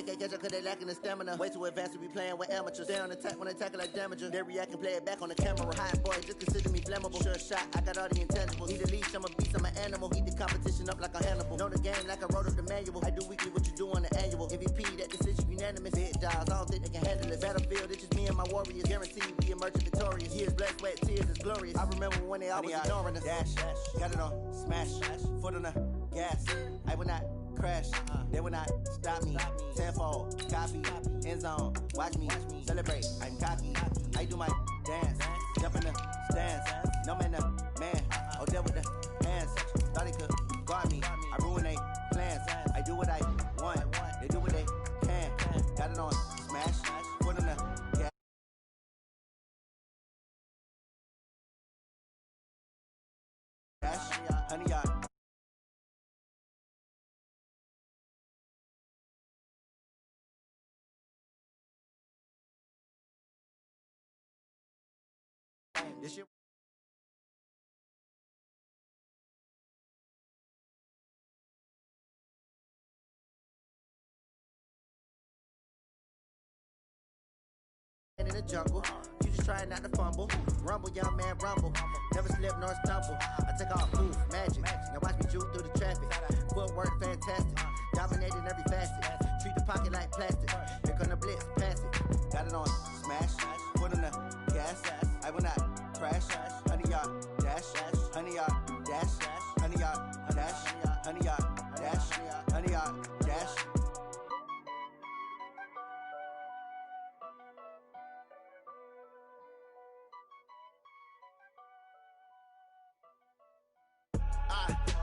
They can't catch up cause they lacking the stamina. Way too advanced to be playing with amateurs. Stay on attack when they tackle like damager. They react and play it back on the camera. Hot boy, just consider me flammable. Sure shot, I got all the intangibles. Need a leash, I'm a beast, I'm an animal. Heat the competition up like a Hannibal. Know the game like I wrote up the manual. I do weekly what you do on the annual. MVP, that decision unanimous. Big dogs, I don't think they can handle it. Battlefield, it's just me and my warriors. Guaranteed we emerge victorious. Years, blood, sweat, tears is glorious. I remember when they always ignoring us. Dash, got it on, smash, foot on the gas. I will not crash, they will not stop me. Tenfold, copy, end zone, watch me celebrate. I'm cocky, I do my dance, jump in the stands. No man, man, oh there with the hands. Thought he could guard me, I ruin they plans. I do what I want, they do what they can. Got it on, smash, foot on the gas. Honey, y'all. This shit. In the jungle, you just trying not to fumble. Rumble, young man, rumble. Never slip nor stumble. I take off, move, magic. Now watch me juke through the traffic. Footwork fantastic, dominating every facet. Treat the pocket like plastic. Here come the blitz, pass it. Got it on, smash. Foot on the gas. I will not crash. Honey, y'all, dash. Honey, y'all, dash. Honey, y'all, dash. Honey, y'all, dash. Honey, y'all, dash.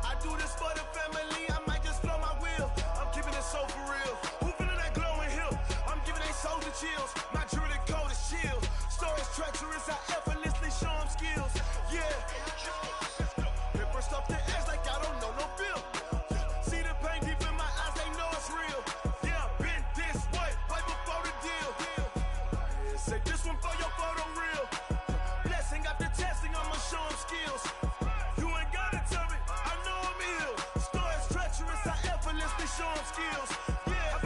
I do this for the family, I might just blow my wheel. I'm keeping it so for real. Who feeling that glowing hill? I'm giving they soldier chills. My jewelry code is chill. Stories treacherous, I effortlessly show them skills. Yeah. Paper stuff the edge like I don't know no bill. See the pain deep in my eyes, they know it's real. Yeah, been this way, right before the deal. Say this one for your photo real. Blessing after testing, I'ma show them skills. Show them skills. Yeah,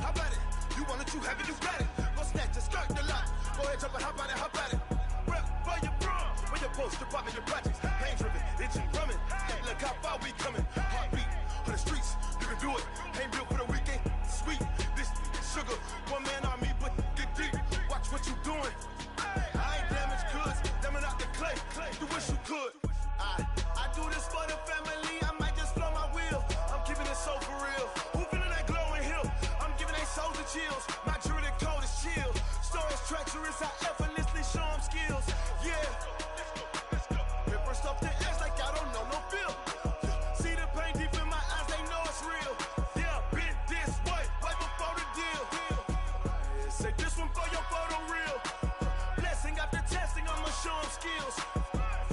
how about it? You want it, you have it, you got it. Go snatch it, skirt the lot. Go ahead, jump it, how about it? Rep for your bro, for your poster, popping your projects. Pain driven, engine drumming. Look how far we coming. Heartbeat on the streets, you can do it. Ain't built for the weekend. Sweet, this sugar. One man army, but get deep. Watch what you doing. I ain't damaged goods, damn it out the clay. You wish you could. I do this for the family. I might just blow my wheel. I'm keeping it so for real. Who feeling that glowing hill? I'm giving they soldier chills. My jewelry code is chill. Stories treacherous, I effortlessly show them skills. Yeah. Paper stuff the edge like I don't know no feel. See the pain deep in my eyes, they know it's real. Yeah, been this way, right before the deal. Say this one for your photo real. Blessing after testing, I'ma show them skills.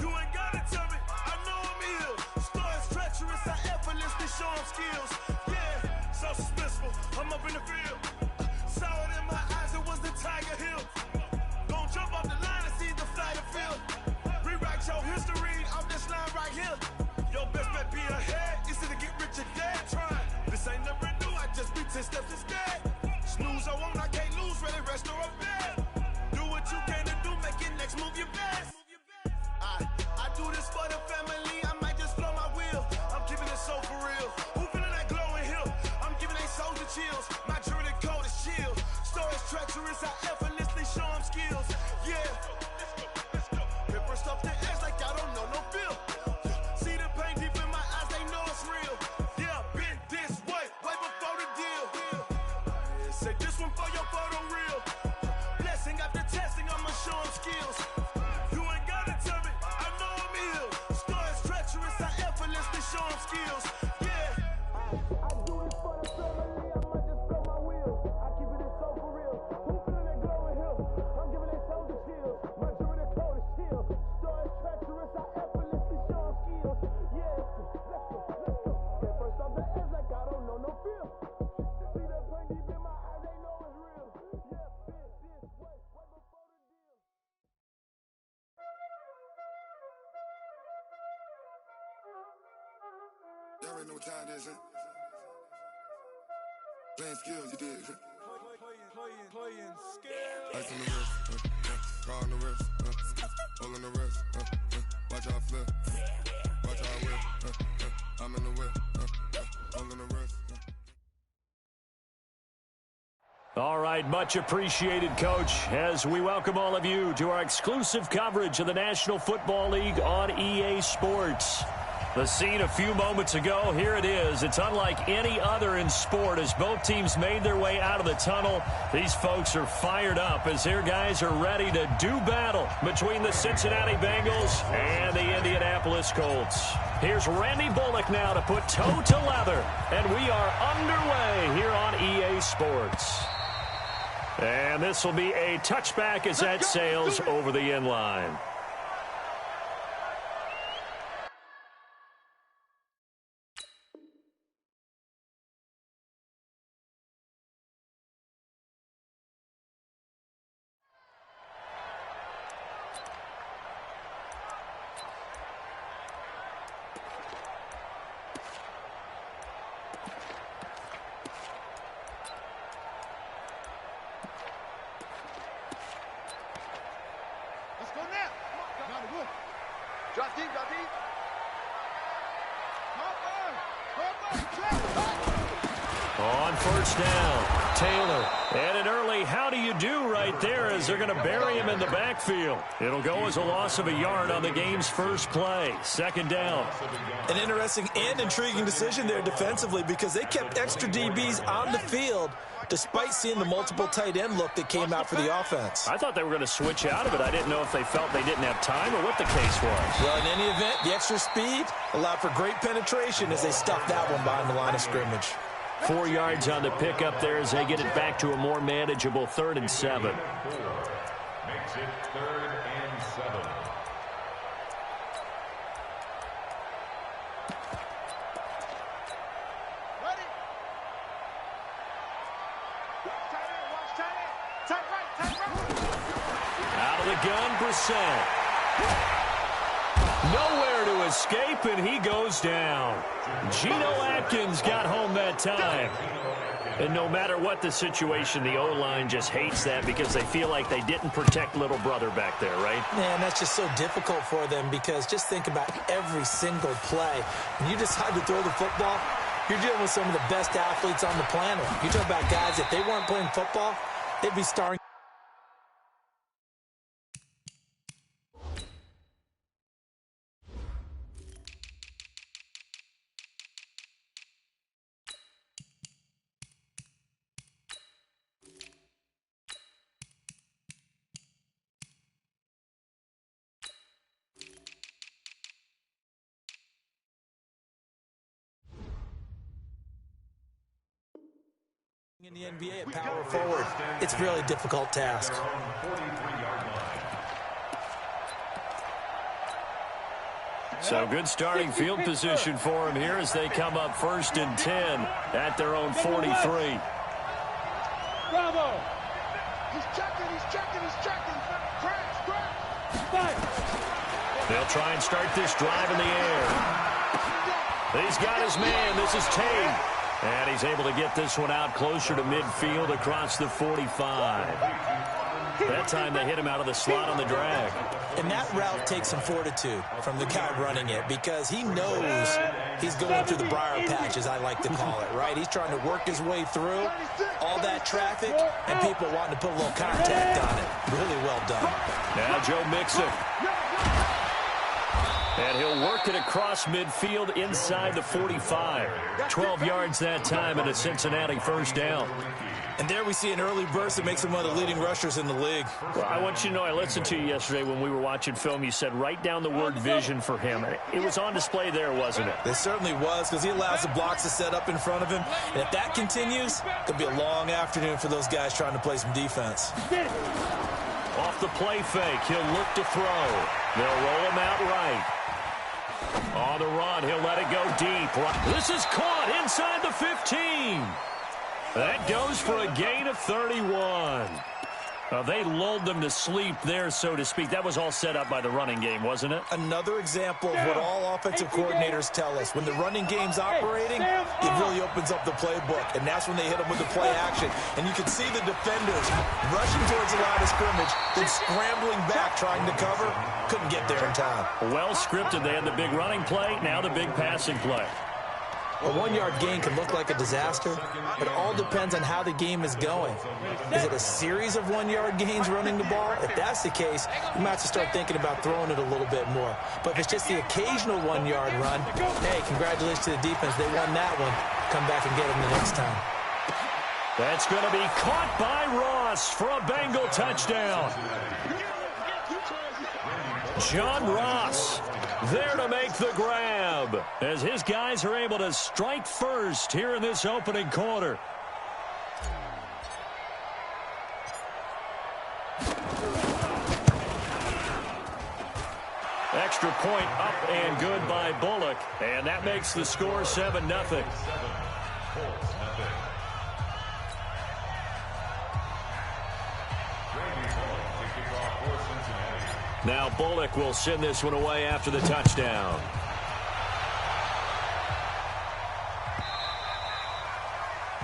You ain't gotta tell me, I know I'm ill. Stories treacherous, I effortlessly show them skills. Yeah, so suspenseful, I'm up in the field. Saw it in my eyes, it was the Tiger Hill. Gon' jump off the line and see the flight of field. Rewrite your history off this line right here. Your best bet be ahead, easy to get rich or dead trying. This ain't never new, I just be 10 steps instead. Snooze I won't, I can't lose, ready, rest or a bed. Do what you can to do, make your next move your best. I do this for the family, I might just blow my wheel. I'm keeping it so for real. Who feeling that glowing hill? I'm giving they soldier chills. My jewelry code is chill. Stories treacherous, I effortlessly show them skills. Yeah. Paper stuff the edge like I don't know no feel. See the pain deep in my eyes, they know it's real. Yeah, been this way, right before the deal. Say this one for your photo real. Blessing after testing, I'ma show them skills. You ain't gotta tell me, I know I'm ill. Stories treacherous, I effortlessly show them skills. Yeah. I do it for the family, I might just blow my wheel. I keep it so for real. Who feeling that glowing hill? I'm giving they soldier chills. My jewelry code is chill. Stories treacherous, I effortlessly show them skills. Yeah. Let's go. Get first off the edge like I don't know no feel. See the pain deep in my eyes, they know it's real. Yeah, been this way, right before the deal. Y'all already know what time it is, huh? Playing skills, you did. Playing skills. Ice on the wrist, car on the wrist, hole in the wrist, watch how I flip, watch how I whip, I'm in the whip, hole in the wrist. All right, much appreciated, Coach, as we welcome all of you to our exclusive coverage of the National Football League on EA Sports. The scene a few moments ago, here it is. It's unlike any other in sport as both teams made their way out of the tunnel. These folks are fired up as their guys are ready to do battle between the Cincinnati Bengals and the Indianapolis Colts. Here's Randy Bullock now to put toe to leather, and we are underway here on EA Sports. And this will be a touchback as that sails over the end line. Drop deep, drop deep. On first down, Taylor. And an early how do you do right there as they're going to bury him in the backfield. It'll go as a loss of a yard on the game's first play. Second down. An interesting and intriguing decision there defensively because they kept extra DBs on the field despite seeing the multiple tight end look that came out for the offense. I thought they were going to switch out of it. I didn't know if they felt they didn't have time or what the case was. Well, in any event, the extra speed allowed for great penetration as they stuffed that one behind the line of scrimmage. 4 yards on the pickup there as they get it back to a more manageable 3rd and 7. Makes it 3rd and 7. Ready? Watch tight end. Tight right. Out of the gun, Brissett. Nowhere to escape, and he goes down. Geno Atkins got home that time. And no matter what the situation, the O-line just hates that because they feel like they didn't protect little brother back there, right? Man, that's just so difficult for them because just think about every single play. When you decide to throw the football, you're dealing with some of the best athletes on the planet. You talk about guys, if they weren't playing football, they'd be starring. In the NBA at power forward, it's a really difficult task. So good starting field position for him here as they come up 1st and 10 at their own 43. Bravo! He's checking. They'll try and start this drive in the air. He's got his man. This is Tate. And he's able to get this one out closer to midfield across the 45. That time they hit him out of the slot on the drag. And that route takes some fortitude from the guy running it because he knows he's going through the briar patch, as I like to call it, right? He's trying to work his way through all that traffic and people wanting to put a little contact on it. Really well done. Now Joe Mixon. And he'll work it across midfield inside the 45. 12 yards that time and a Cincinnati first down. And there we see an early burst that makes him one of the leading rushers in the league. Well, I want you to know, I listened to you yesterday when we were watching film. You said write down the word vision for him. It was on display there, wasn't it? It certainly was because he allows the blocks to set up in front of him. And if that continues, it'll be a long afternoon for those guys trying to play some defense. Off the play fake, he'll look to throw. They'll roll him out right. On the run, he'll let it go deep. This is caught inside the 15. That goes for a gain of 31. They lulled them to sleep there, so to speak. That was all set up by the running game, wasn't it? Another example of what all offensive coordinators tell us. When the running game's operating, it really opens up the playbook, and that's when they hit them with the play action. And you can see the defenders rushing towards the line of scrimmage, then scrambling back trying to cover. Couldn't get there in time. Well scripted. They had the big running play, now the big passing play. A one-yard gain can look like a disaster, but it all depends on how the game is going. Is it a series of one-yard gains running the ball? If that's the case, you might have to start thinking about throwing it a little bit more. But if it's just the occasional one-yard run, hey, congratulations to the defense. They won that one. Come back and get them the next time. That's going to be caught by Ross for a Bengal touchdown. John Ross there to make the grab as his guys are able to strike first here in this opening quarter. Extra point up and good by Bullock, and that makes the score 7-0. Now Bullock will send this one away after the touchdown.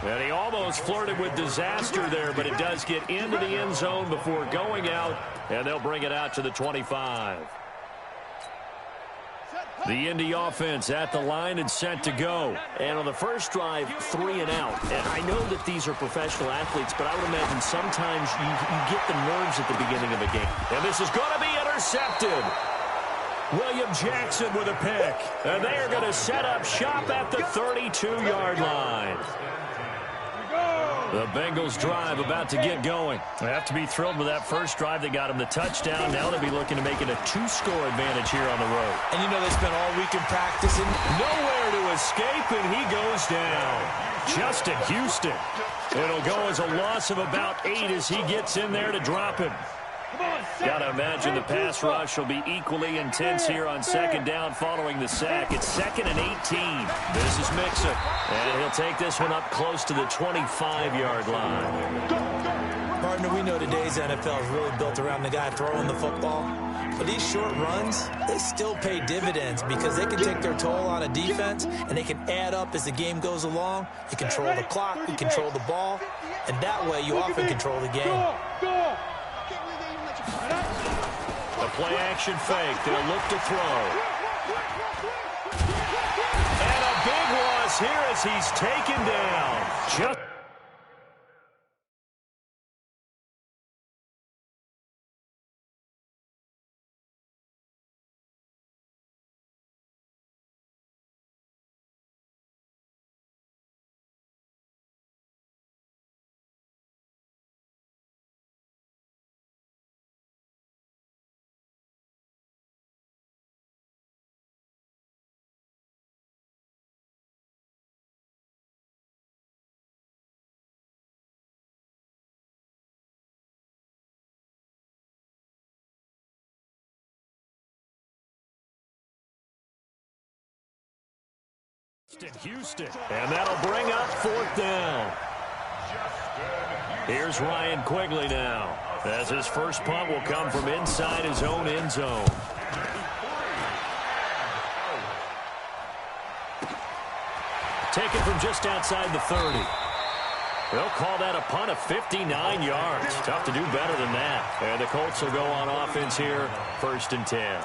And he almost flirted with disaster there, but it does get into the end zone before going out, and they'll bring it out to the 25. The Indy offense at the line and set to go. And on the first drive, 3 and out. And I know that these are professional athletes, but I would imagine sometimes you get the nerves at the beginning of a game. And this is going to be intercepted. William Jackson with a pick. And they are going to set up shop at the 32-yard line. The Bengals drive about to get going. They have to be thrilled with that first drive. They got him the touchdown. Now they'll be looking to make it a 2-score advantage here on the road. And you know they spent all weekend practicing. Nowhere to escape, and he goes down. Justin Houston. It'll go as a loss of about 8 as he gets in there to drop him. Got to imagine the pass rush will be equally intense here on second down following the sack. It's 2nd and 18. This is Mixon, and he'll take this one up close to the 25-yard line. Partner, we know today's NFL is really built around the guy throwing the football. But these short runs, they still pay dividends because they can take their toll on a defense, and they can add up as the game goes along. You control the clock, you control the ball, and that way you often control the game. The play-action fake. They'll look to throw. And a big loss here as he's taken down. Houston, and that'll bring up 4th down. Here's Ryan Quigley now, as his first punt will come from inside his own end zone. Taken from just outside the 30. They'll call that a punt of 59 yards. Tough to do better than that. And the Colts will go on offense here, 1st and 10.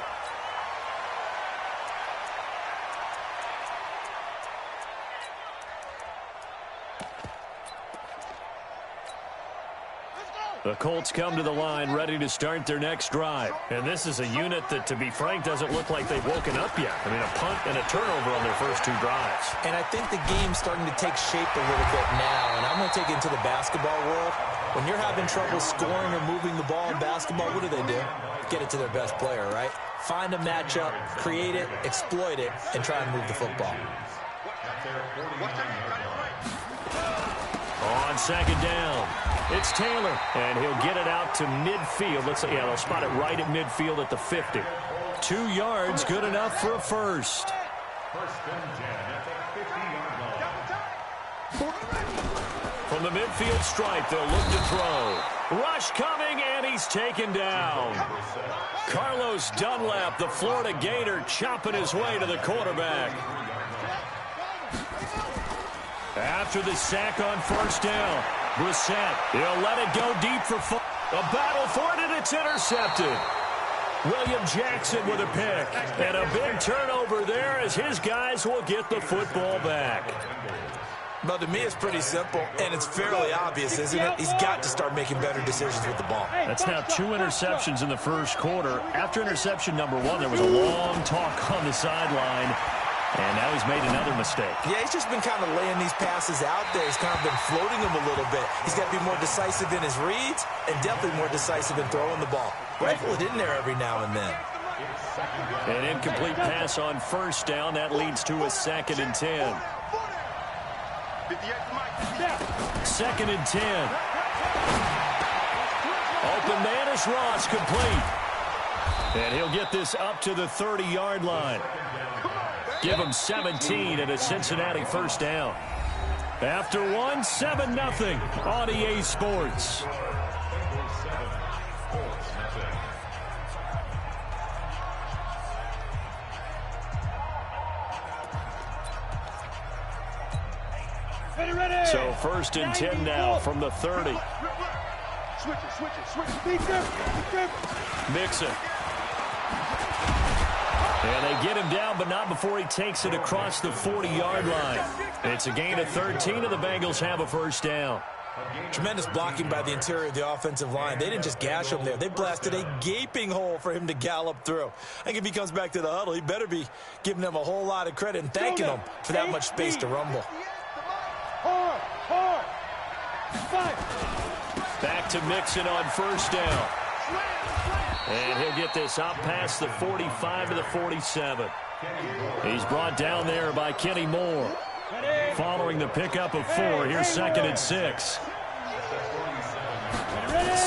The Colts come to the line ready to start their next drive. And this is a unit that, to be frank, doesn't look like they've woken up yet. I mean, a punt and a turnover on their first 2 drives. And I think the game's starting to take shape a little bit now. And I'm going to take it into the basketball world. When you're having trouble scoring or moving the ball in basketball, what do? Get it to their best player, right? Find a matchup, create it, exploit it, and try and move the football. On second down, it's Taylor, and he'll get it out to midfield. Let's say, yeah, they'll spot it right at midfield at the 50. 2 yards, good enough for a first. 1st and 10 at the 50-yard line. From the midfield stripe, they'll look to throw. Rush coming, and he's taken down. Carlos Dunlap, the Florida Gator, chopping his way to the quarterback. After the sack on first down, Brissett, he'll let it go deep for fun. A battle for it, and it's intercepted. William Jackson with a pick. And a big turnover there as his guys will get the football back. Well, to me, it's pretty simple, and it's fairly obvious, isn't it? He's got to start making better decisions with the ball. That's now 2 interceptions in the first quarter. After interception number 1, there was a long talk on the sideline. And now he's made another mistake. Yeah, he's just been kind of laying these passes out there. He's kind of been floating them a little bit. He's got to be more decisive in his reads and definitely more decisive in throwing the ball. Rifle it in there every now and then. An incomplete pass on first down. That leads to a 2nd and 10. 2nd and 10. Open man is Ross, complete. And he'll get this up to the 30-yard line. Give him 17 and a Cincinnati first down. After 1, 7-0 on EA Sports. So 1st and 10 now from the 30. Mixon. And they get him down, but not before he takes it across the 40-yard line. It's a gain of 13, and the Bengals have a first down. Tremendous blocking by the interior of the offensive line. They didn't just gash him there. They blasted a gaping hole for him to gallop through. I think if he comes back to the huddle, he better be giving them a whole lot of credit and thanking them for that much space to rumble. Back to Mixon on first down. And he'll get this up past the 45 to the 47. He's brought down there by Kenny Moore. Following the pickup of 4, here's 2nd and 6.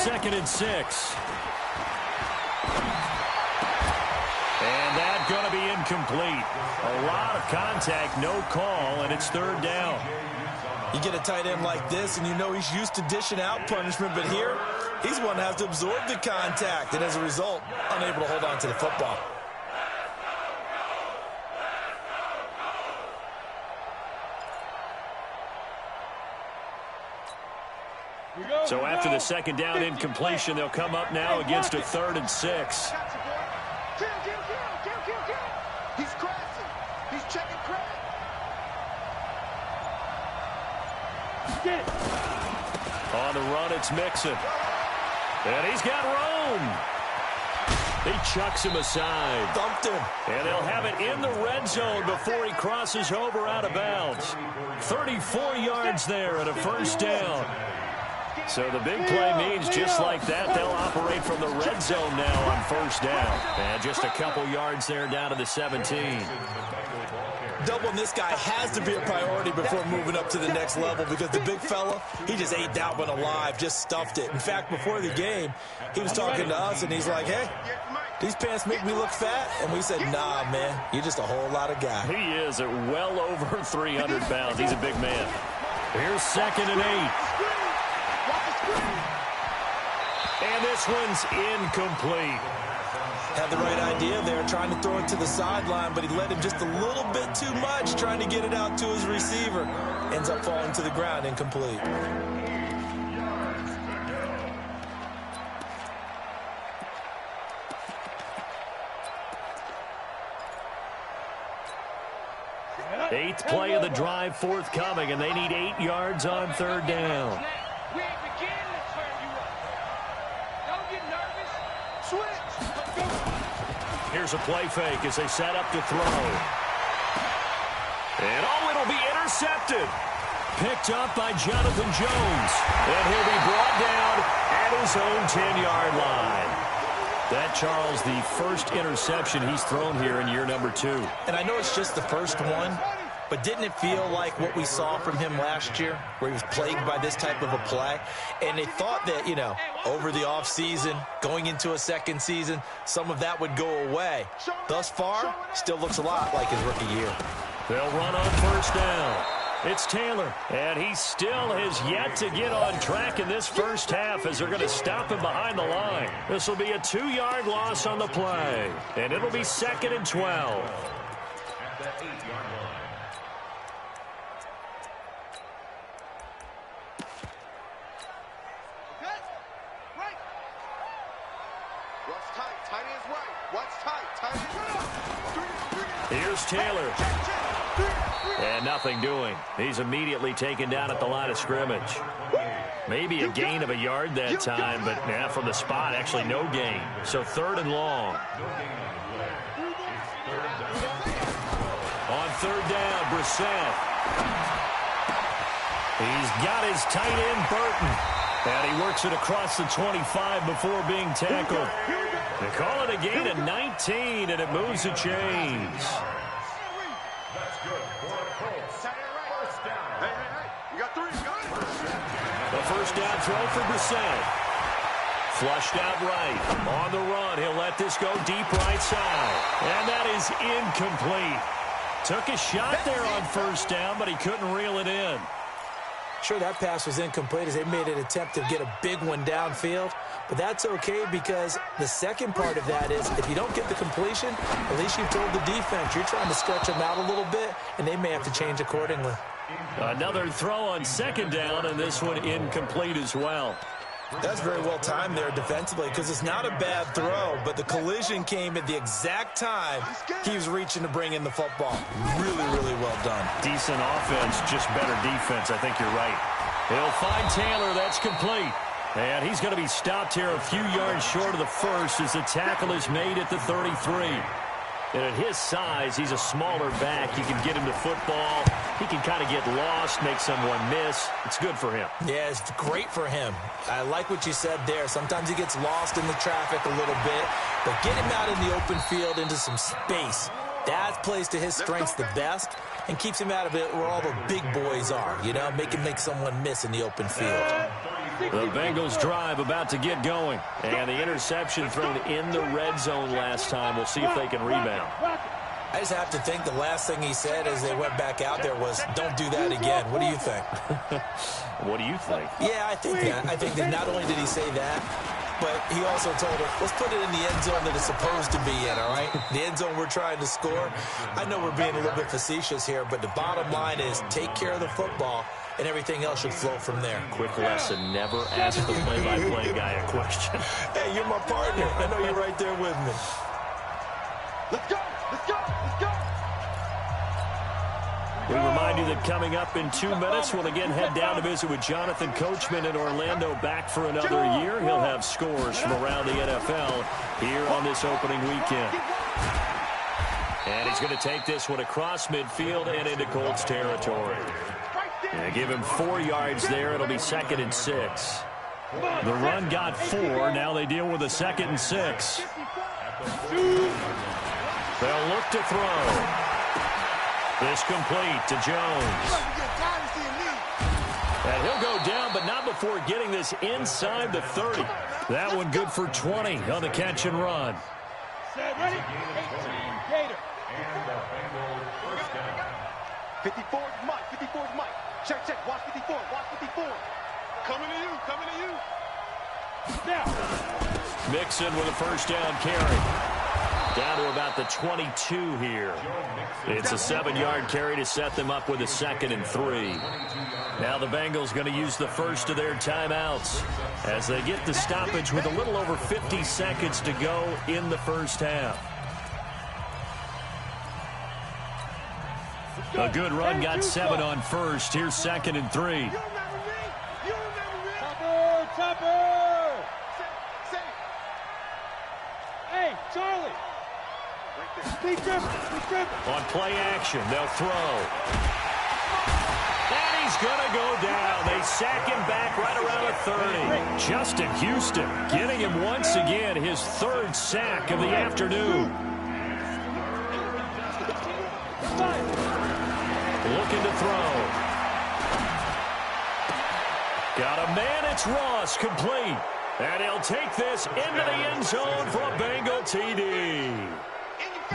2nd and 6. And that's going to be incomplete. A lot of contact, no call, and it's 3rd down. You get a tight end like this, and you know he's used to dishing out punishment, but here, he's the one that has to absorb the contact, and as a result, unable to hold on to the football. So after the 2nd down incompletion, they'll come up now against a 3rd and 6. He's crashing. He's checking crack. On the run, it's Mixon. And he's got room. He chucks him aside. Thumped him. And they'll have it in the red zone before he crosses over out of bounds. 34 yards there and a first down. So the big play means just like that, they'll operate from the red zone now on first down. And just a couple yards there down to the 17. Doubling this guy has to be a priority before moving up to the next level because the big fella, he just ate that one alive, just stuffed it. In fact, before the game, he was talking to us, and he's like, hey, these pants make me look fat? And we said, nah, man, you're just a whole lot of guy. He is at well over 300 pounds. He's a big man. Here's 2nd and 8. And this one's incomplete. Had the right idea there, trying to throw it to the sideline, but he let him just a little bit too much, trying to get it out to his receiver. Ends up falling to the ground, incomplete. Eighth play of the drive forthcoming, and they need 8 yards on 3rd down. We ain't beginning to turn you up. Don't get nervous. Switch. Let's go. Here's a play fake as they set up to throw. And it'll be intercepted. Picked up by Jonathan Jones. And he'll be brought down at his own 10-yard line. That, Charles, the first interception he's thrown here in year number 2. And I know it's just the first one, but didn't it feel like what we saw from him last year, where he was plagued by this type of a play? And they thought that, you know, over the offseason, going into a second season, some of that would go away. Thus far, still looks a lot like his rookie year. They'll run on first down. It's Taylor, and he still has yet to get on track in this first half as they're going to stop him behind the line. This will be a 2-yard loss on the play, and it'll be 2nd and 12. At the 8-yard line. What's tight? Tight is right. What's tight? Tight is right. Here's Taylor. And nothing doing. He's immediately taken down at the line of scrimmage. Maybe a gain of a yard that time, but from the spot, actually no gain. So 3rd and long. On 3rd down, Brissett. He's got his tight end, Burton. And he works it across the 25 before being tackled. They call it a gain of 19, and it moves the chains. That's good for the Colts. First down. Hey, you got 3. You got it. The first down throw for Brissett. Flushed out right. On the run, he'll let this go deep right side. And that is incomplete. Took a shot there on first down, but he couldn't reel it in. Sure, that pass was incomplete as they made an attempt to get a big one downfield. But that's okay because the second part of that is if you don't get the completion, at least you've told the defense you're trying to stretch them out a little bit, and they may have to change accordingly. Another throw on 2nd down, and this one incomplete as well. That's very well timed there defensively because it's not a bad throw, but the collision came at the exact time he was reaching to bring in the football. Really, really well done. Decent offense, just better defense. I think you're right. He'll find Taylor. That's complete. And he's going to be stopped here a few yards short of the first as the tackle is made at the 33. And at his size, he's a smaller back. You can get him to football. He can kind of get lost, make someone miss. It's good for him. Yeah, it's great for him. I like what you said there. Sometimes he gets lost in the traffic a little bit, but get him out in the open field into some space. That plays to his strengths the best and keeps him out of it where all the big boys are, you know, make someone miss in the open field. The Bengals drive about to get going. And the interception thrown in the red zone last time. We'll see if they can rebound. I just have to think the last thing he said as they went back out there was, don't do that again. What do you think? What do you think? Yeah, I think that. I think that not only did he say that, but he also told her, let's put it in the end zone that it's supposed to be in, all right? The end zone we're trying to score. I know we're being a little bit facetious here, but the bottom line is take care of the football, and everything else should flow from there. Quick lesson, never ask the play-by-play guy a question. Hey, you're my partner. I know you're right there with me. Let's go. Let's go. Let's go. We remind you that coming up in 2 minutes, we'll again head down to visit with Jonathan Coachman in Orlando, back for another year. He'll have scores from around the NFL here on this opening weekend. And he's going to take this one across midfield and into Colts territory. And give him 4 yards there. It'll be 2nd and 6. The run got 4. Now they deal with a 2nd and 6. They'll look to throw. This complete to Jones. And he'll go down, but not before getting this inside the 30. That one good for 20 on the catch and run. Ready? 18, Gator. And the Bengals first down. 54 is Mike. 54 is Mike. Check, check. Watch 54. Watch 54. Coming to you. Coming to you. Now. Mixon with a first down carry. Down to about the 22 here. It's a 7-yard carry to set them up with a 2nd and 3. Now the Bengals going to use the first of their timeouts as they get the stoppage with a little over 50 seconds to go in the first half. A good run, got 7 on first. Here's 2nd and 3. You remember me? You remember me? Topper! Topper! Hey, Charlie! Big dribble! Big dribble! On play action, they'll throw. And he's going to go down. They sack him back right around the 30. Justin Houston getting him once again his 3rd sack of the afternoon. Looking to throw. Got a man, it's Ross, complete. And he'll take this into the end zone for a Bengal TD.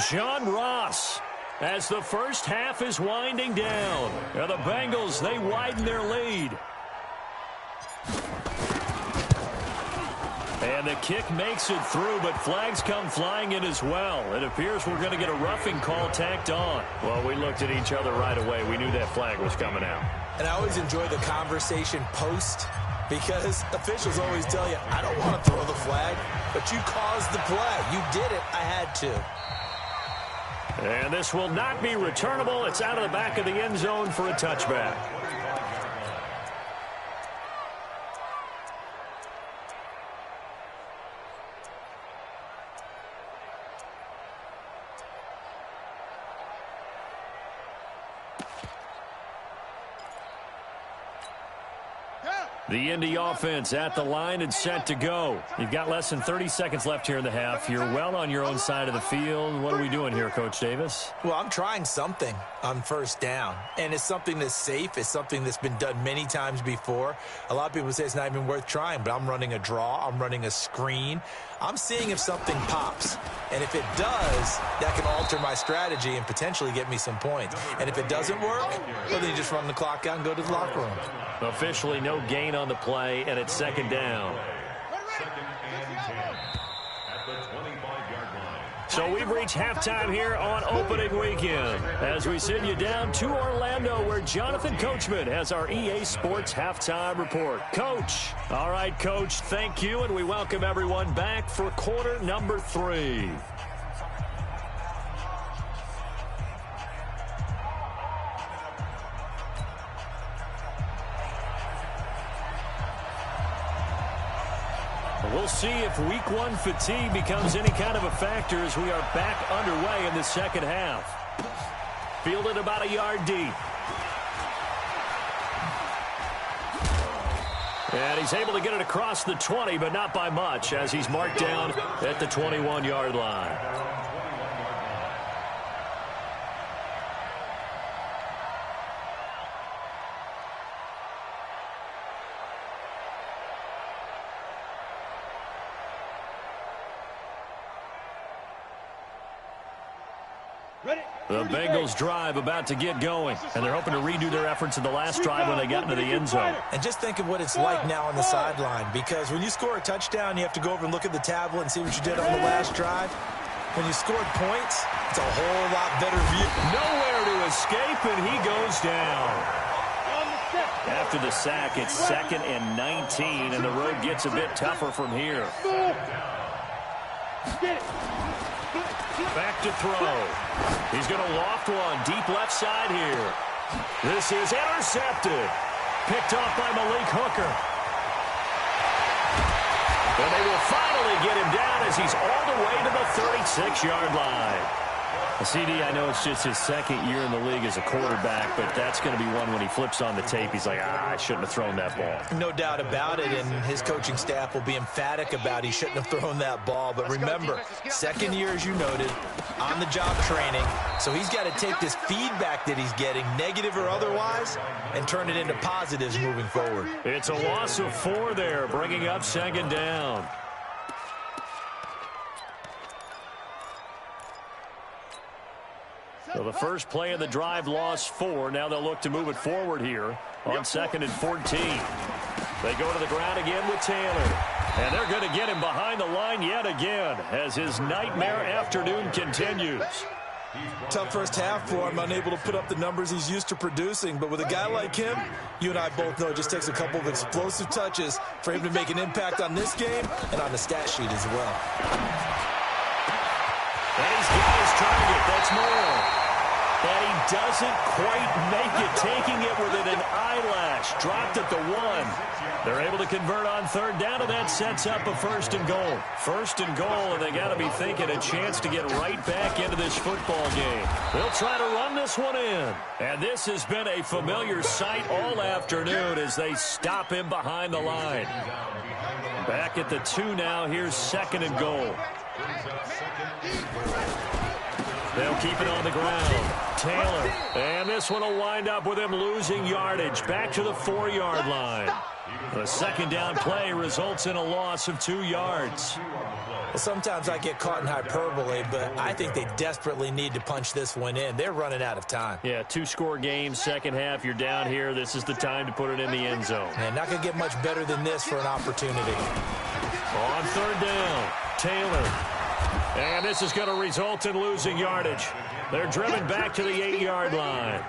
John Ross as the first half is winding down. And the Bengals, they widen their lead. And the kick makes it through, but flags come flying in as well. It appears we're going to get a roughing call tacked on. Well, we looked at each other right away. We knew that flag was coming out. And I always enjoy the conversation post, because officials always tell you, I don't want to throw the flag, but you caused the play. You did it. I had to. And this will not be returnable. It's out of the back of the end zone for a touchback. The Indy offense at the line and set to go. You've got less than 30 seconds left here in the half. You're well on your own side of the field. What are we doing here, Coach Davis? Well, I'm trying something on first down, and it's something that's safe. It's something that's been done many times before. A lot of people say it's not even worth trying, but I'm running a draw. I'm running a screen. I'm seeing if something pops, and if it does, that can alter my strategy and potentially get me some points. And if it doesn't work, well, then you just run the clock out and go to the locker room. Officially no gain on the play, and it's second down. So we've reached halftime here on opening weekend as we send you down to Orlando, where Jonathan Coachman has our EA Sports halftime report. Coach. All right, Coach, thank you, and we welcome everyone back for quarter number 3. We'll see if week 1 fatigue becomes any kind of a factor as we are back underway in the second half. Fielded about a yard deep. And he's able to get it across the 20, but not by much, as he's marked down at the 21-yard line. The Bengals drive about to get going, and they're hoping to redo their efforts in the last drive when they got into the end zone. And just think of what it's like now on the sideline, because when you score a touchdown, you have to go over and look at the tablet and see what you did on the last drive. When you scored points, it's a whole lot better view. Nowhere to escape, and he goes down. After the sack, it's 2nd and 19, and the road gets a bit tougher from here. Back to throw. He's going to loft one deep left side here. This is intercepted. Picked off by Malik Hooker. And they will finally get him down as he's all the way to the 36-yard line. CD, I know it's just his second year in the league as a quarterback, but that's going to be one when he flips on the tape. He's like, I shouldn't have thrown that ball. No doubt about it, and his coaching staff will be emphatic about he shouldn't have thrown that ball. But remember, second year, as you noted, on-the-job training, so he's got to take this feedback that he's getting, negative or otherwise, and turn it into positives moving forward. It's a loss of 4 there, bringing up second down. So the first play of the drive lost 4. Now they'll look to move it forward here on 2nd and 14. They go to the ground again with Taylor. And they're going to get him behind the line yet again as his nightmare afternoon continues. Tough first half for him, unable to put up the numbers he's used to producing. But with a guy like him, you and I both know it just takes a couple of explosive touches for him to make an impact on this game and on the stat sheet as well. And he's got his target. That's more. And he doesn't quite make it, taking it within an eyelash. Dropped at the 1. They're able to convert on 3rd down, and that sets up a 1st and goal. 1st and goal, and they got to be thinking a chance to get right back into this football game. They'll try to run this one in. And this has been a familiar sight all afternoon as they stop him behind the line. Back at the 2 now. Here's 2nd and goal. They'll keep it on the ground. Taylor. And this one will wind up with him losing yardage. Back to the 4-yard line. The 2nd down play results in a loss of 2 yards. Well, sometimes I get caught in hyperbole, but I think they desperately need to punch this one in. They're running out of time. Yeah, 2-score game, second half. You're down here. This is the time to put it in the end zone. And not going to get much better than this for an opportunity. On third down, Taylor. And this is going to result in losing yardage. They're driven back to the 8-yard line.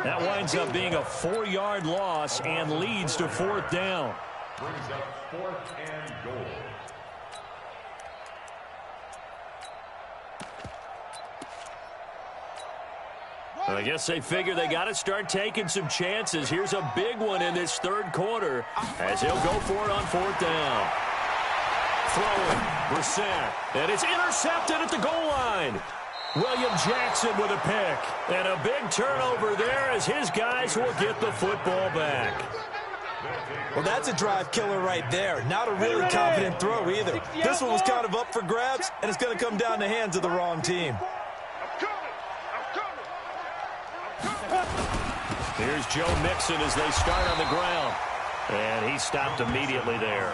That winds up being a 4-yard loss and leads to fourth down. Brings up 4th and goal. I guess they figure they got to start taking some chances. Here's a big one in this third quarter as he'll go for it on fourth down. Throwing, Brissett, and it's intercepted at the goal line. William Jackson with a pick, and a big turnover there as his guys will get the football back. Well, that's a drive killer right there. Not a really confident throw either. This one was kind of up for grabs, and it's going to come down the hands of the wrong team. Here's Joe Mixon as they start on the ground. And he stopped immediately there.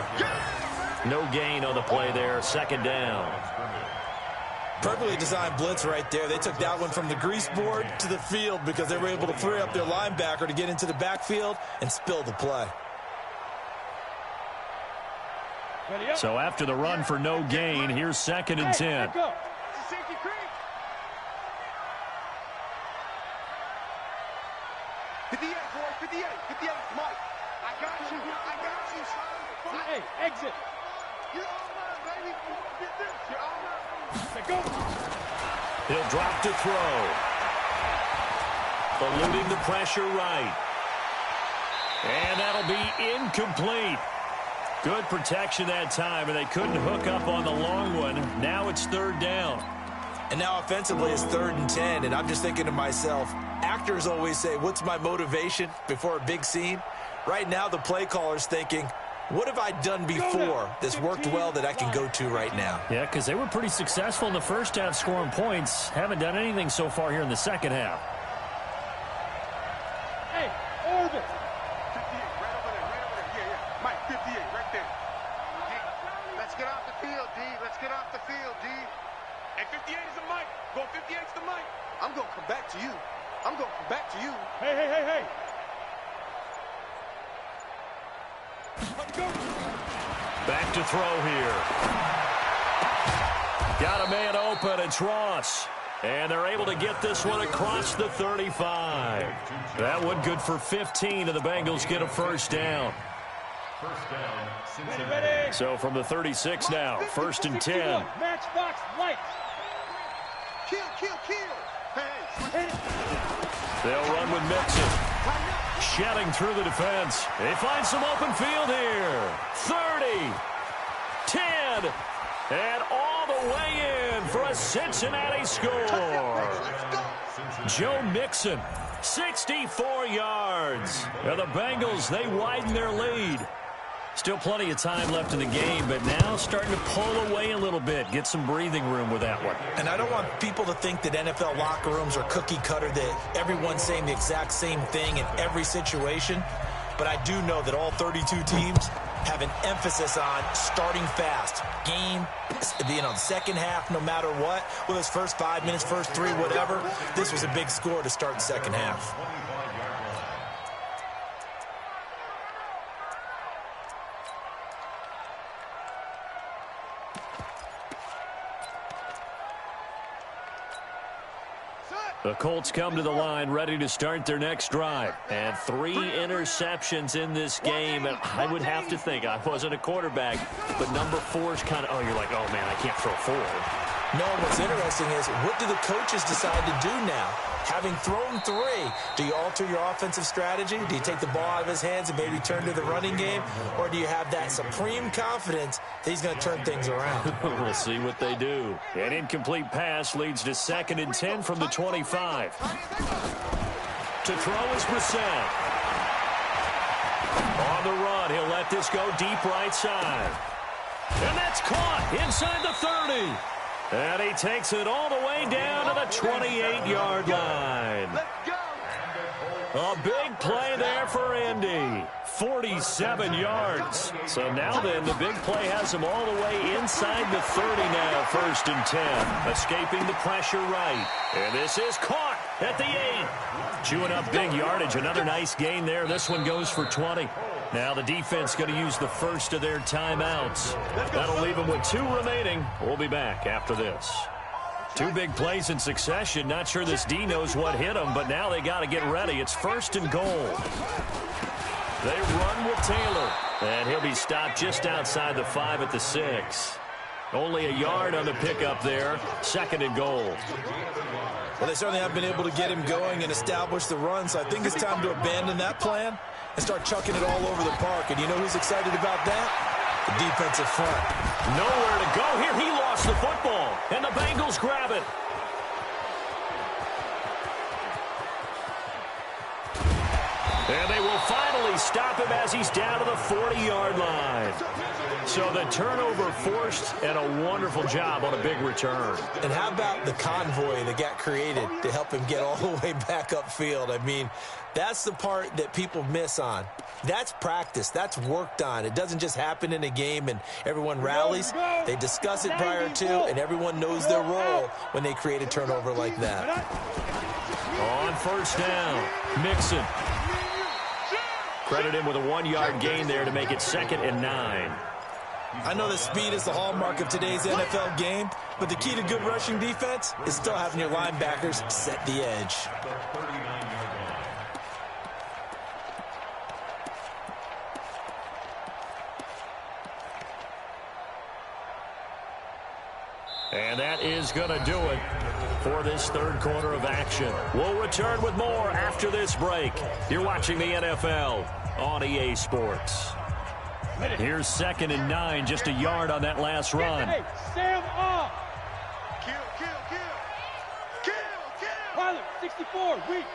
No gain on the play there, second down. Perfectly designed blitz right there. They took that one from the grease board to the field because they were able to free up their linebacker to get into the backfield and spill the play. So after the run for no gain, here's 2nd and 10. Hey, exit. You're all mine, baby. Get this. You're all mine. Go. He'll drop to throw. Eluding the pressure right. And that'll be incomplete. Good protection that time, and they couldn't hook up on the long one. Now it's third down. And now offensively it's 3rd and 10, and I'm just thinking to myself, actors always say, what's my motivation before a big scene? Right now the play caller's thinking, what have I done before that's worked well that I can go to right now? Yeah, because they were pretty successful in the first half scoring points. Haven't done anything so far here in the second half. Hey, orbit. 58, right over there, right over there. Yeah. Mike, 58, right there. D, let's get off the field, D. Let's get off the field, D. Hey, 58 is the Mike. Go 58's the Mike. I'm going to come back to you. I'm going to come back to you. Hey. Back to throw here. Got a man open. It's Ross. And they're able to get this one across the 35. That one good for 15, and the Bengals get a first down. First down, Cincinnati. So from the 36 now, 1st and 10. Matchbox lights. Kill. Hey. They'll run with Mixon. Shedding through the defense. They find some open field here. 30, 10, and all the way in for a Cincinnati score. Joe Mixon, 64 yards. And the Bengals, they widen their lead. Still plenty of time left in the game, but now starting to pull away a little bit. Get some breathing room with that one. And I don't want people to think that NFL locker rooms are cookie cutter, that everyone's saying the exact same thing in every situation. But I do know that all 32 teams have an emphasis on starting fast. Game, the second half, no matter what. Whether it's first 5 minutes, first 3, whatever. This was a big score to start the second half. The Colts come to the line ready to start their next drive. And 3 interceptions in this game. And I would have to think, I wasn't a quarterback, but number 4 is kind of, you're like, oh, man, I can't throw 4. No, what's interesting is, what do the coaches decide to do now? Having thrown 3, do you alter your offensive strategy? Do you take the ball out of his hands and maybe turn to the running game? Or do you have that supreme confidence that he's going to turn things around? We'll see what they do. An incomplete pass leads to 2nd and 10 from the 25. To throw is Brissett. On the run, he'll let this go deep right side. And that's caught inside the 30. And he takes it all the way down to the 28-yard line. Let's go. A big play there for Indy. 47 yards. So now then, the big play has him all the way inside the 30 now, 1st and 10. Escaping the pressure right. And this is caught at the 8. Chewing up big yardage. Another nice gain there. This one goes for 20. Now the defense going to use the first of their timeouts. That'll leave them with 2 remaining. We'll be back after this. 2 big plays in succession. Not sure this D knows what hit him, but now they got to get ready. It's 1st and goal. They run with Taylor, and he'll be stopped just outside the 5 at the 6. Only a yard on the pickup there. 2nd and goal. Well, they certainly haven't been able to get him going and establish the run, so I think it's time to abandon that plan and start chucking it all over the park. And you know who's excited about that? The defensive front. Nowhere to go here. He lost the football, and the Bengals grab it. And they will finally stop him as he's down to the 40-yard line. So the turnover forced, and a wonderful job on a big return. And how about the convoy that got created to help him get all the way back upfield? I mean, that's the part that people miss on. That's practice. That's worked on. It doesn't just happen in a game and everyone rallies. They discuss it prior to, and everyone knows their role when they create a turnover like that. On 1st down, Mixon. Credit him with a 1-yard gain there to make it 2nd and 9. I know that speed is the hallmark of today's NFL game, but the key to good rushing defense is still having your linebackers set the edge. And that is going to do it for this 3rd quarter of action. We'll return with more after this break. You're watching the NFL on EA Sports. Here's 2nd and 9, just a yard on that last run. Hey, Sam off. Kill. Pilot, 64, weak.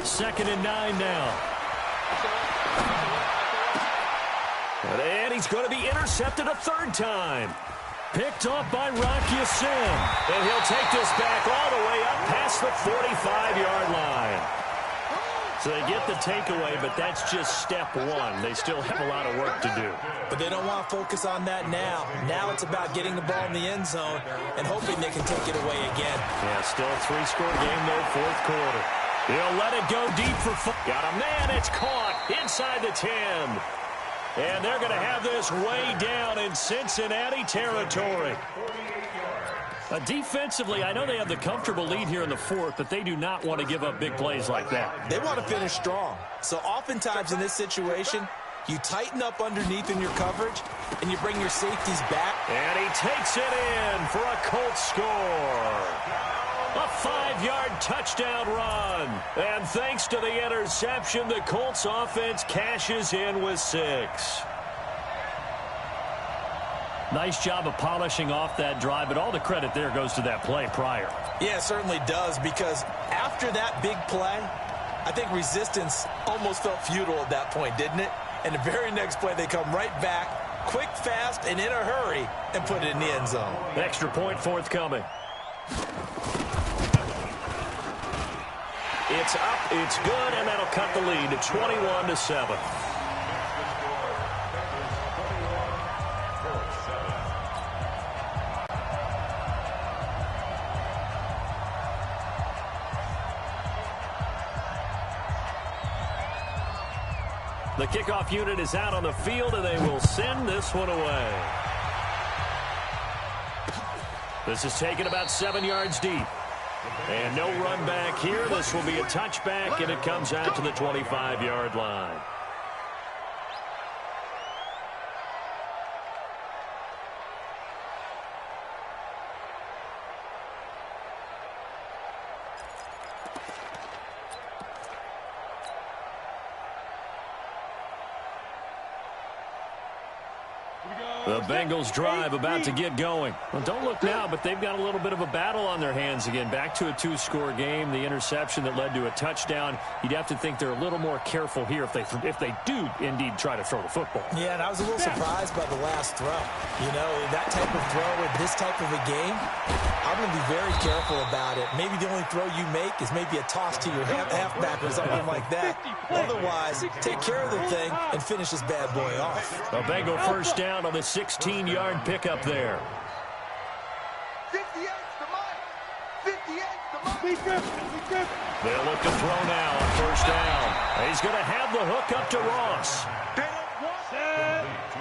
2nd and 9 now. And he's going to be intercepted a 3rd time. Picked off by Rock Ya-Sin. And he'll take this back all the way up past the 45-yard line. So they get the takeaway, but that's just step 1. They still have a lot of work to do. But they don't want to focus on that now. Now it's about getting the ball in the end zone and hoping they can take it away again. Yeah, still a 3-score game, though, 4th quarter. He'll let it go deep for got a man. It's caught inside the 10. And they're going to have this way down in Cincinnati territory. Defensively, I know they have the comfortable lead here in the 4th, but they do not want to give up big plays like that. They want to finish strong. So oftentimes in this situation, you tighten up underneath in your coverage, and you bring your safeties back. And he takes it in for a Colts score. A 5-yard touchdown run. And thanks to the interception, the Colts offense cashes in with 6. Nice job of polishing off that drive, but all the credit there goes to that play prior. Yeah, it certainly does, because after that big play, I think resistance almost felt futile at that point, didn't it? And the very next play, they come right back, quick, fast, and in a hurry, and put it in the end zone. Extra point forthcoming. It's up, it's good, and that'll cut the lead to 21-7. The kickoff unit is out on the field, and they will send this one away. This is taken about 7 yards deep. And no run back here. This will be a touchback, and it comes out to the 25-yard line. The Bengals drive about to get going. Well, don't look now, but they've got a little bit of a battle on their hands again. Back to a 2-score game. The interception that led to a touchdown. You'd have to think they're a little more careful here if they do indeed try to throw the football. Yeah, and I was a little surprised by the last throw. You know, that type of throw in this type of a game, I'm going to be very careful about it. Maybe the only throw you make is maybe a toss to your halfback or something like that. Otherwise, take care of the thing and finish this bad boy off. A Bengal first down on the 16-yard pickup there. 58's the mark. 58's the mark. They'll look to throw now on first down. He's going to have the hook up to Ross.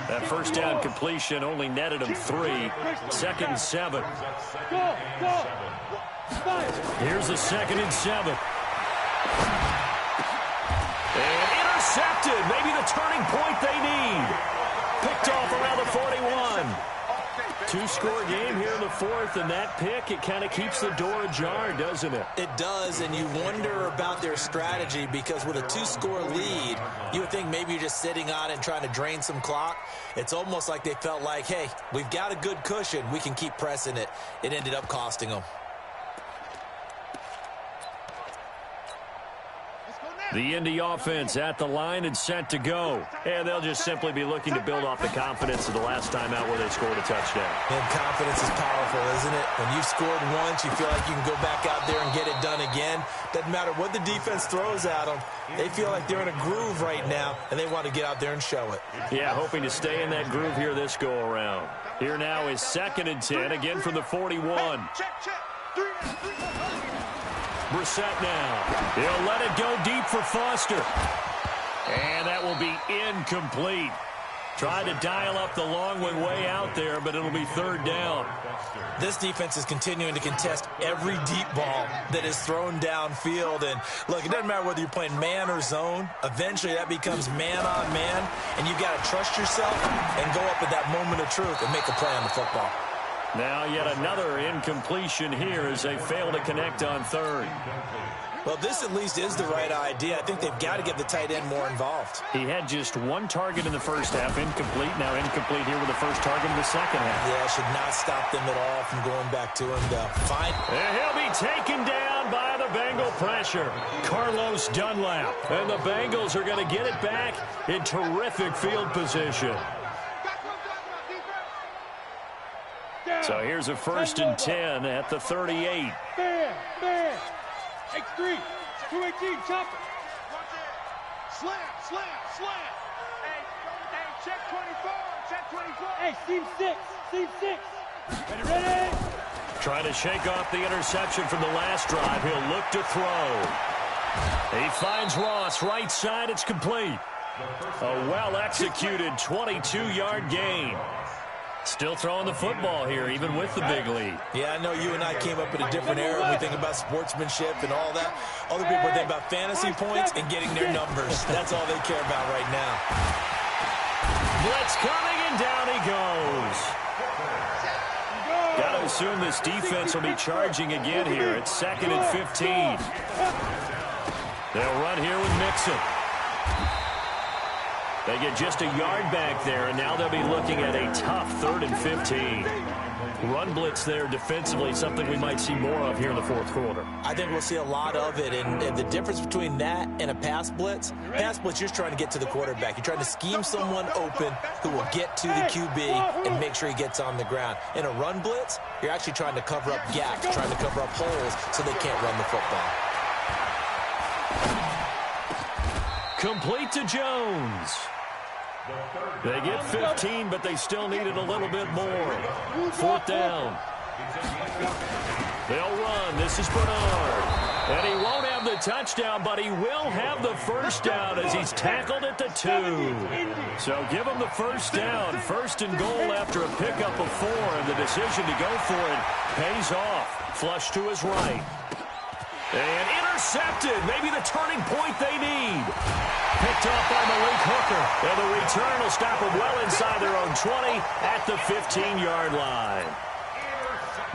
That first down completion only netted him 3. 2nd and 7. Here's the 2nd and 7. And intercepted. Maybe the turning point they need. Picked off around the 41. 2-score game here in the 4th, and that pick, it kind of keeps the door ajar, doesn't it? It does, and you wonder about their strategy because with a 2-score lead, you would think maybe you're just sitting on it and trying to drain some clock. It's almost like they felt like, hey, we've got a good cushion. We can keep pressing it. It ended up costing them. The Indy offense at the line and set to go. And they'll just simply be looking to build off the confidence of the last time out where they scored a touchdown. And confidence is powerful, isn't it? When you've scored once, you feel like you can go back out there and get it done again. Doesn't matter what the defense throws at them. They feel like they're in a groove right now, and they want to get out there and show it. Yeah, hoping to stay in that groove here this go-around. Here now is 2nd and 10, again from the 41. Brissett now. He'll let it go deep for Foster. And that will be incomplete. Tried to dial up the long one way out there, but it'll be 3rd down. This defense is continuing to contest every deep ball that is thrown downfield. And, look, it doesn't matter whether you're playing man or zone. Eventually, that becomes man-on-man, and you've got to trust yourself and go up at that moment of truth and make a play on the football. Now yet another incompletion here as they fail to connect on 3rd. Well, this at least is the right idea. I think they've got to get the tight end more involved. He had just 1 target in the first half, incomplete. Now incomplete here with the first target in the second half. Yeah, should not stop them at all from going back to him, though. Fine. And he'll be taken down by the Bengal pressure. Carlos Dunlap. And the Bengals are going to get it back in terrific field position. So here's a 1st and 10 at the 38. X3, 218, chopper. Slam. Hey, check 24. Hey, seam 6. Ready? Trying to shake off the interception from the last drive. He'll look to throw. He finds Ross right side. It's complete. A well-executed 22-yard gain. Still throwing the football here, even with the big lead. Yeah, I know you and I came up in a different era. We think about sportsmanship and all that. Other people think about fantasy points and getting their numbers. That's all they care about right now. Blitz coming, and down he goes. Got to assume this defense will be charging again here. It's 2nd and 15. They'll run here with Mixon. They get just a yard back there, and now they'll be looking at a tough 3rd and 15. Run blitz there defensively, something we might see more of here in the 4th quarter. I think we'll see a lot of it, and the difference between that and a pass blitz, you're just trying to get to the quarterback. You're trying to scheme someone open who will get to the QB and make sure he gets on the ground. In a run blitz, you're actually trying to cover up gaps, trying to cover up holes so they can't run the football. Complete to Jones. They get 15, but they still needed a little bit more. 4th down. They'll run. This is Bernard. And he won't have the touchdown, but he will have the first down as he's tackled at the 2. So give him the first down. 1st and goal after a pickup of 4, and the decision to go for it pays off. Flush to his right. And intercepted. Maybe the turning point they need. Picked off by Malik Hooker. And the return will stop them well inside their own 20 at the 15-yard line.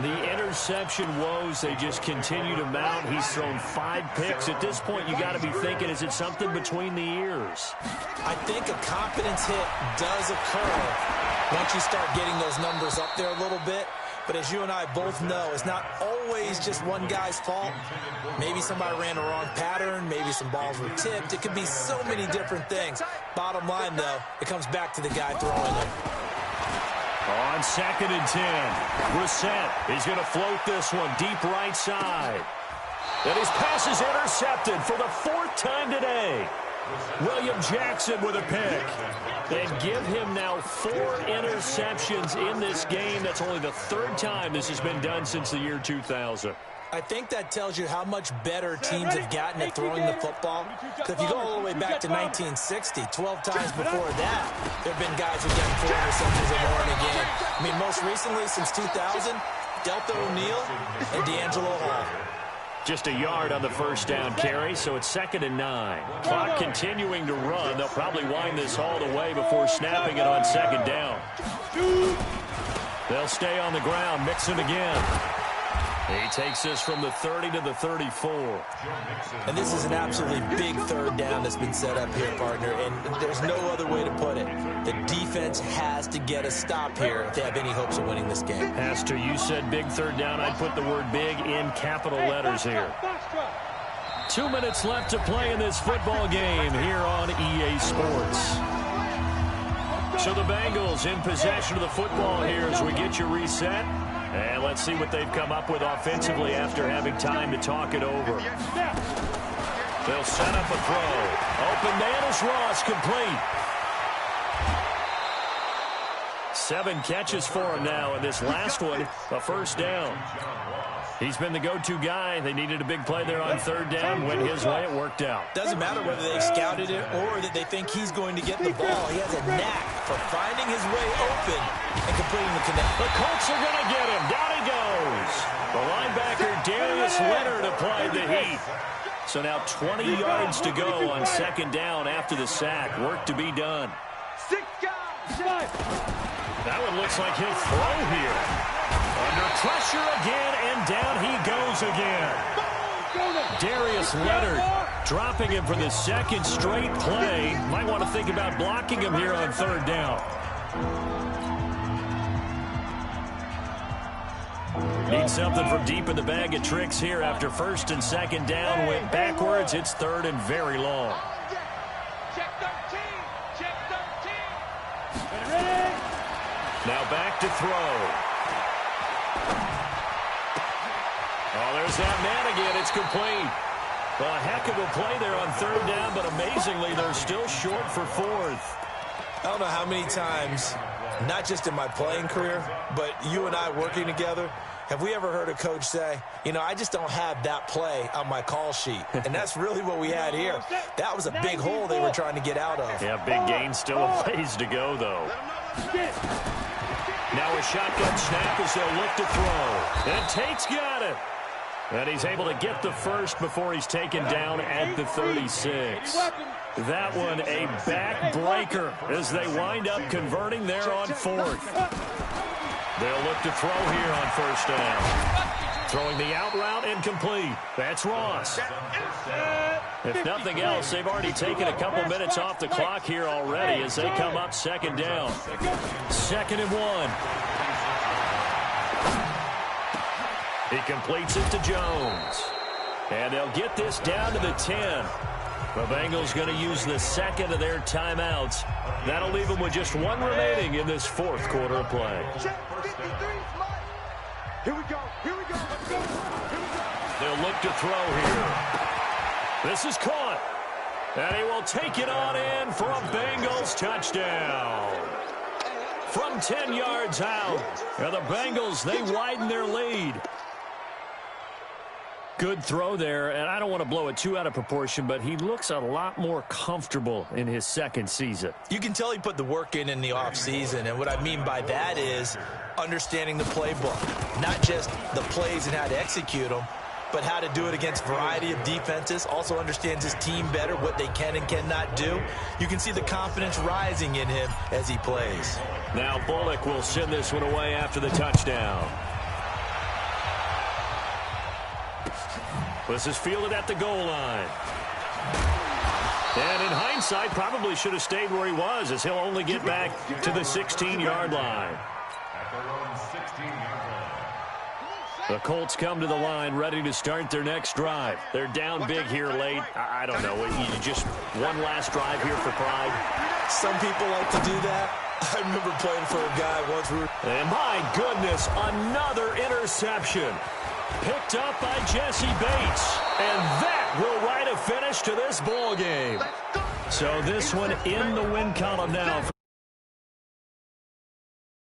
The interception woes, they just continue to mount. He's thrown 5 picks. At this point, you got to be thinking, is it something between the ears? I think a confidence hit does occur once you start getting those numbers up there a little bit. But as you and I both know, it's not always just one guy's fault. Maybe somebody ran a wrong pattern. Maybe some balls were tipped. It could be so many different things. Bottom line, though, it comes back to the guy throwing them. On 2nd and 10, Brissett, he's going to float this one deep right side. And his pass is intercepted for the 4th time today. William Jackson with a pick. And give him now 4 interceptions in this game. That's only the 3rd time this has been done since the year 2000. I think that tells you how much better teams have gotten at throwing the football. Because if you go all the way back to 1960, 12 times before that, there have been guys who've gotten 4 interceptions in more in a game. I mean, most recently, since 2000, Delta O'Neal and D'Angelo Hall. Just a yard on the first down carry, so it's 2nd and 9. Clock continuing to run. They'll probably wind this all the way before snapping it on 2nd down. They'll stay on the ground, Mixon again. He takes this from the 30 to the 34. And this is an absolutely big 3rd down that's been set up here, partner, and there's no other way to put it. The defense has to get a stop here if they have any hopes of winning this game. As to you said big 3rd down, I'd put the word big in capital letters here. 2 minutes left to play in this football game here on EA Sports. So the Bengals in possession of the football here as we get you reset. And let's see what they've come up with offensively after having time to talk it over. They'll set up a throw. Open man is Ross, complete. 7 catches for him now, and this last one, a first down. He's been the go-to guy. They needed a big play there on 3rd down. Went his way, it worked out. Doesn't matter whether they scouted it or that they think he's going to get the ball. He has a knack for finding his way open and completing the connect. The Colts are going to get him. Down he goes. The linebacker, Darius Leonard, applied the heat. So now 20 yards to go on 2nd down after the sack. Work to be done. That one looks like he'll throw here. Under pressure again, and down he goes again. Darius Leonard dropping him for the 2nd straight play. Might want to think about blocking him here on 3rd down. Need something from deep in the bag of tricks here after 1st and 2nd down. Went backwards. It's 3rd and very long. Now back to throw. Oh, there's that man again. It's complete. Well, a heck of a play there on 3rd down, but amazingly, they're still short for 4th. I don't know how many times, not just in my playing career, but you and I working together, have we ever heard a coach say, you know, I just don't have that play on my call sheet. And that's really what we had here. That was a big hole they were trying to get out of. Yeah, big gain, still a ways to go, though. Now a shotgun snap as they'll look to throw. And Tate's got it. And he's able to get the first before he's taken down at the 36. That one a backbreaker as they wind up converting there on 4th. They'll look to throw here on 1st down. Throwing the out route and complete. That's Ross. If nothing else, they've already taken a couple minutes off the clock here already as they come up 2nd down. 2nd and 1. He completes it to Jones. And they'll get this down to the 10. The Bengals going to use the 2nd of their timeouts. That'll leave them with just 1 remaining in this 4th quarter of play. Here we go. Here we go. Let's go. They'll look to throw here. This is caught. And he will take it on in for a Bengals touchdown. From 10 yards out. And the Bengals, they widen their lead. Good throw there, and I don't want to blow it too out of proportion, but he looks a lot more comfortable in his 2nd season. You can tell he put the work in the offseason, and what I mean by that is understanding the playbook. Not just the plays and how to execute them, but how to do it against a variety of defenses. Also understands his team better, what they can and cannot do. You can see the confidence rising in him as he plays. Now Bullock will send this one away after the touchdown. This is fielded at the goal line. And in hindsight, probably should have stayed where he was as he'll only get back to the 16-yard line. The Colts come to the line ready to start their next drive. They're down big here late. I don't know. You just one last drive here for pride. Some people like to do that. I remember playing for a guy once. And my goodness, another interception. Picked up by Jesse Bates. And that will write a finish to this ball game. So this one in the win column now.